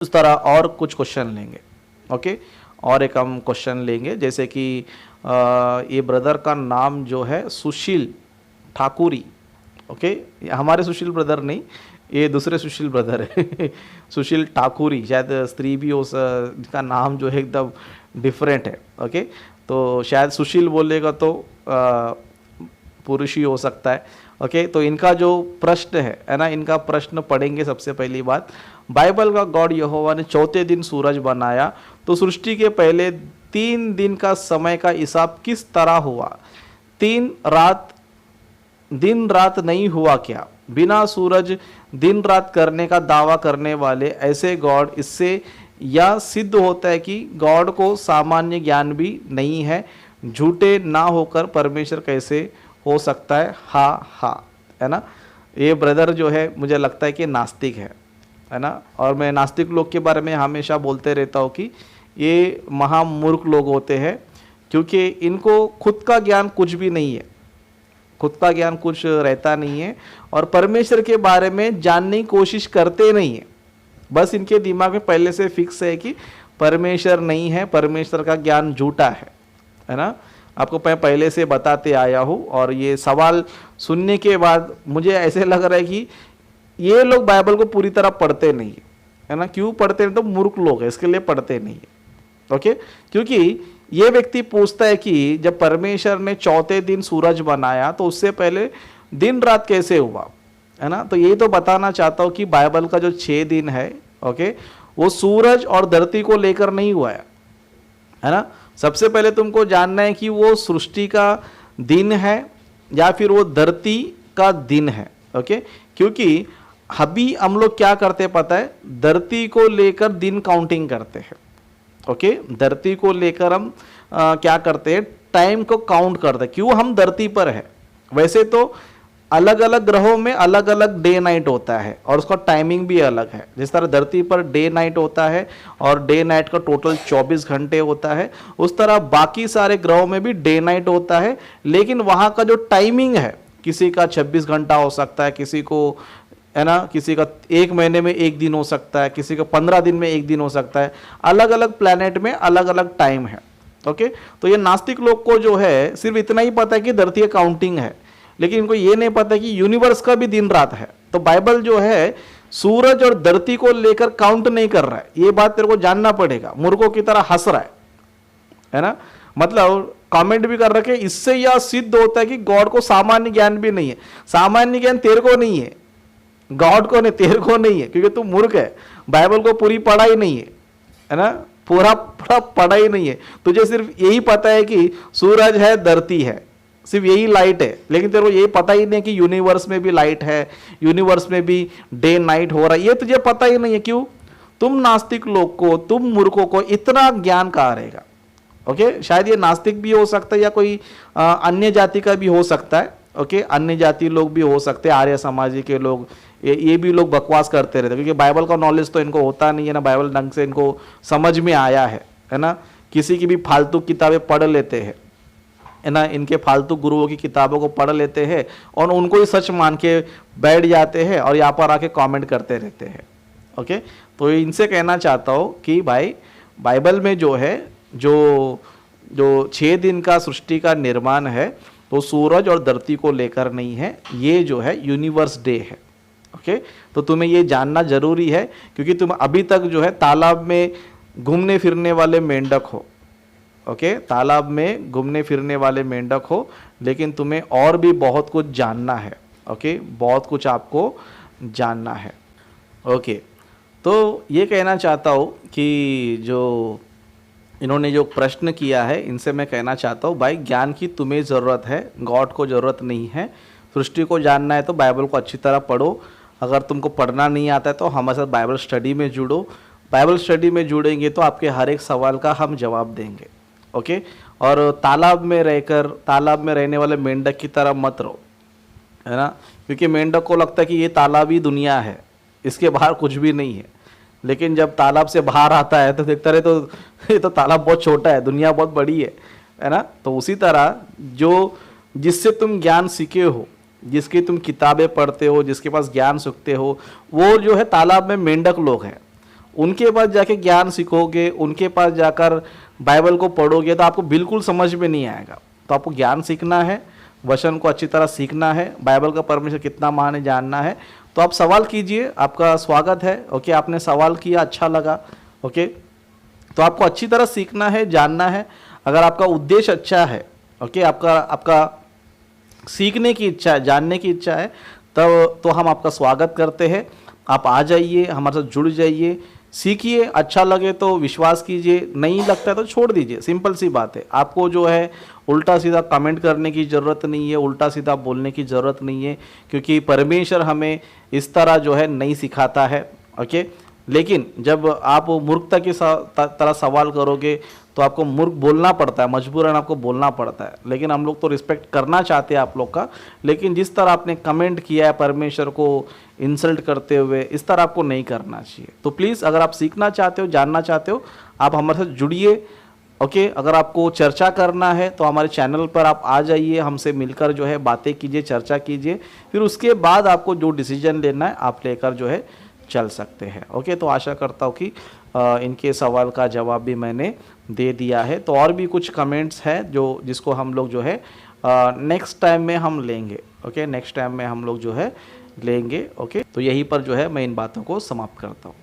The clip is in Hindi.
उस तरह और कुछ क्वेश्चन लेंगे। ओके, और एक हम क्वेश्चन लेंगे, जैसे कि ये ब्रदर का नाम जो है सुशील ठाकुरी। ओके, हमारे सुशील ब्रदर नहीं, ये दूसरे सुशील ब्रदर है सुशील ठाकुरी, शायद स्त्री भी हो, जिसका नाम जो है एकदम डिफरेंट है। ओके, तो शायद सुशील बोलेगा तो पुरुष ही हो सकता है। ओके, तो इनका जो प्रश्न है ना, इनका प्रश्न पढ़ेंगे। सबसे पहली बात, बाइबल का गॉड यहोवा ने चौथे दिन सूरज बनाया, तो सृष्टि के पहले 3 दिन का समय का हिसाब किस तरह हुआ? दिन रात नहीं हुआ क्या? बिना सूरज दिन रात करने का दावा करने वाले ऐसे गॉड, इससे यह सिद्ध होता है कि गॉड को सामान्य ज्ञान भी नहीं है। झूठे ना होकर परमेश्वर कैसे हो सकता है? हाँ हाँ, है ना। ये ब्रदर जो है मुझे लगता है कि नास्तिक है ना। और मैं नास्तिक लोग के बारे में हमेशा बोलते रहता हूँ कि ये महामूर्ख लोग होते हैं, क्योंकि इनको खुद का ज्ञान कुछ भी नहीं है, खुद का ज्ञान कुछ रहता नहीं है, और परमेश्वर के बारे में जानने की कोशिश करते नहीं है। बस इनके दिमाग में पहले से फिक्स है कि परमेश्वर नहीं है, परमेश्वर का ज्ञान झूठा है ना। आपको मैं पहले से बताते आया हूँ, और ये सवाल सुनने के बाद मुझे ऐसे लग रहा है कि ये लोग बाइबल को पूरी तरह पढ़ते नहीं है ना। क्यों पढ़ते नहीं? तो मूर्ख लोग है, इसके लिए पढ़ते नहीं है। ओके, क्योंकि ये व्यक्ति पूछता है कि जब परमेश्वर ने चौथे दिन सूरज बनाया तो उससे पहले दिन रात कैसे हुआ, है ना। तो यही तो बताना चाहता हूँ कि बाइबल का जो 6 दिन है, ओके, वो सूरज और धरती को लेकर नहीं हुआ है ना। सबसे पहले तुमको जानना है कि वो सृष्टि का दिन है या फिर वो धरती का दिन है। ओके, क्योंकि अभी हम लोग क्या करते हैं पता है? धरती को लेकर दिन काउंटिंग करते हैं। ओके, धरती को लेकर हम क्या करते हैं? टाइम को काउंट करते हैं। क्यों? हम धरती पर है। वैसे तो अलग अलग ग्रहों में अलग अलग डे नाइट होता है, और उसका टाइमिंग भी अलग है। जिस तरह धरती पर डे नाइट होता है और डे नाइट का टोटल 24 घंटे होता है, उस तरह बाकी सारे ग्रहों में भी डे नाइट होता है, लेकिन वहाँ का जो टाइमिंग है, किसी का 26 घंटा हो सकता है, किसी को, है ना, किसी का 1 महीने में 1 दिन हो सकता है, किसी का 15 दिन में 1 दिन हो सकता है। अलग अलग प्लैनेट में अलग अलग टाइम है। ओके, तो ये नास्तिक लोग को जो है सिर्फ इतना ही पता है कि धरती की काउंटिंग है, लेकिन इनको ये नहीं पता कि यूनिवर्स का भी दिन रात है। तो बाइबल जो है सूरज और धरती को लेकर काउंट नहीं कर रहा है, ये बात तेरे को जानना पड़ेगा। मूर्खों की तरह हंस रहा है ना। मतलब कमेंट भी कर रखे, इससे यह सिद्ध होता है कि गॉड को सामान्य ज्ञान भी नहीं है। सामान्य ज्ञान तेरे को नहीं है, गॉड को नहीं, तेरे को नहीं है, क्योंकि तू मूर्ख है। बाइबल को पूरी पढ़ाई नहीं है ना, पूरा पढ़ाई नहीं है। तुझे सिर्फ यही पता है कि सूरज है, धरती है, सिर्फ यही लाइट है, लेकिन तेरे को यही पता ही नहीं कि यूनिवर्स में भी लाइट है, यूनिवर्स में भी डे नाइट हो रहा है, ये तुझे पता ही नहीं है। क्यों? तुम नास्तिक लोग को, तुम मूर्खों को इतना ज्ञान कहाँ रहेगा? ओके, शायद ये नास्तिक भी हो सकता है या कोई अन्य जाति का भी हो सकता है। ओके, अन्य जाति लोग भी हो सकते हैं, आर्य समाजी के लोग, ये भी लोग बकवास करते रहते हैं, क्योंकि बाइबल का नॉलेज तो इनको होता नहीं है ना, बाइबल ढंग से इनको समझ में आया है ना। किसी की भी फालतू किताबें पढ़ लेते हैं, है ना, इनके फालतू गुरुओं की किताबों को पढ़ लेते हैं और उनको ही सच मान के बैठ जाते हैं और यहाँ पर आके कमेंट करते रहते हैं। ओके, तो इनसे कहना चाहता हूँ कि भाई बाइबल में जो है, जो 6 दिन का सृष्टि का निर्माण है, तो सूरज और धरती को लेकर नहीं है, ये जो है यूनिवर्स डे है। ओके, तो तुम्हें ये जानना जरूरी है, क्योंकि तुम अभी तक जो है तालाब में घूमने फिरने वाले मेंढक हो। ओके, तालाब में घूमने फिरने वाले मेंढक हो, लेकिन तुम्हें और भी बहुत कुछ जानना है। ओके, बहुत कुछ आपको जानना है। ओके, तो ये कहना चाहता हूँ कि जो इन्होंने जो प्रश्न किया है, इनसे मैं कहना चाहता हूँ भाई, ज्ञान की तुम्हें ज़रूरत है, गॉड को ज़रूरत नहीं है। सृष्टि को जानना है तो बाइबल को अच्छी तरह पढ़ो। अगर तुमको पढ़ना नहीं आता है तो हमारे साथ बाइबल स्टडी में जुड़ो। बाइबल स्टडी में जुड़ेंगे तो आपके हर एक सवाल का हम जवाब देंगे। ओके, और तालाब में रहने वाले मेंढक की तरह मत रहो, है ना, क्योंकि मेंढक को लगता है कि ये तालाब ही दुनिया है, इसके बाहर कुछ भी नहीं है। लेकिन जब तालाब से बाहर आता है तो देखता रहे तो ये तो तालाब बहुत छोटा है, दुनिया बहुत बड़ी है ना। तो उसी तरह जिससे तुम ज्ञान सीखे हो, जिसकी तुम किताबें पढ़ते हो, जिसके पास ज्ञान सीखते हो, वो जो है तालाब में मेंढक लोग हैं। उनके पास जाके ज्ञान सीखोगे, उनके पास जाकर बाइबल को पढ़ोगे तो आपको बिल्कुल समझ में नहीं आएगा। तो आपको ज्ञान सीखना है, वचन को अच्छी तरह सीखना है, बाइबल का परमेश्वर कितना महान है जानना है। तो आप सवाल कीजिए, आपका स्वागत है। ओके, आपने सवाल किया, अच्छा लगा। ओके, तो आपको अच्छी तरह सीखना है, जानना है। अगर आपका उद्देश्य अच्छा है, ओके, आपका सीखने की इच्छा है, जानने की इच्छा है, तब तो हम आपका स्वागत करते हैं। आप आ जाइए, हमारे साथ जुड़ जाइए, सीखिए। अच्छा लगे तो विश्वास कीजिए, नहीं लगता है तो छोड़ दीजिए। सिंपल सी बात है। आपको जो है उल्टा सीधा कमेंट करने की ज़रूरत नहीं है, उल्टा सीधा बोलने की ज़रूरत नहीं है, क्योंकि परमेश्वर हमें इस तरह जो है नहीं सिखाता है। ओके, लेकिन जब आप मूर्खता की तरह सवाल करोगे तो आपको मूर्ख बोलना पड़ता है, मजबूरन आपको बोलना पड़ता है। लेकिन हम लोग तो रिस्पेक्ट करना चाहते हैं आप लोग का, लेकिन जिस तरह आपने कमेंट किया है परमेश्वर को इंसल्ट करते हुए, इस तरह आपको नहीं करना चाहिए। तो प्लीज़, अगर आप सीखना चाहते हो, जानना चाहते हो, आप हमारे साथ जुड़िए। ओके, अगर आपको चर्चा करना है तो हमारे चैनल पर आप आ जाइए, हमसे मिलकर जो है बातें कीजिए, चर्चा कीजिए। फिर उसके बाद आपको जो डिसीजन लेना है आप लेकर जो है चल सकते हैं। ओके, तो आशा करता हूँ कि इनके सवाल का जवाब भी मैंने दे दिया है। तो और भी कुछ कमेंट्स हैं जिसको हम लोग जो है नेक्स्ट टाइम में हम लेंगे। ओके, नेक्स्ट टाइम में हम लोग जो है लेंगे। ओके, तो यहीं पर जो है मैं इन बातों को समाप्त करता हूँ।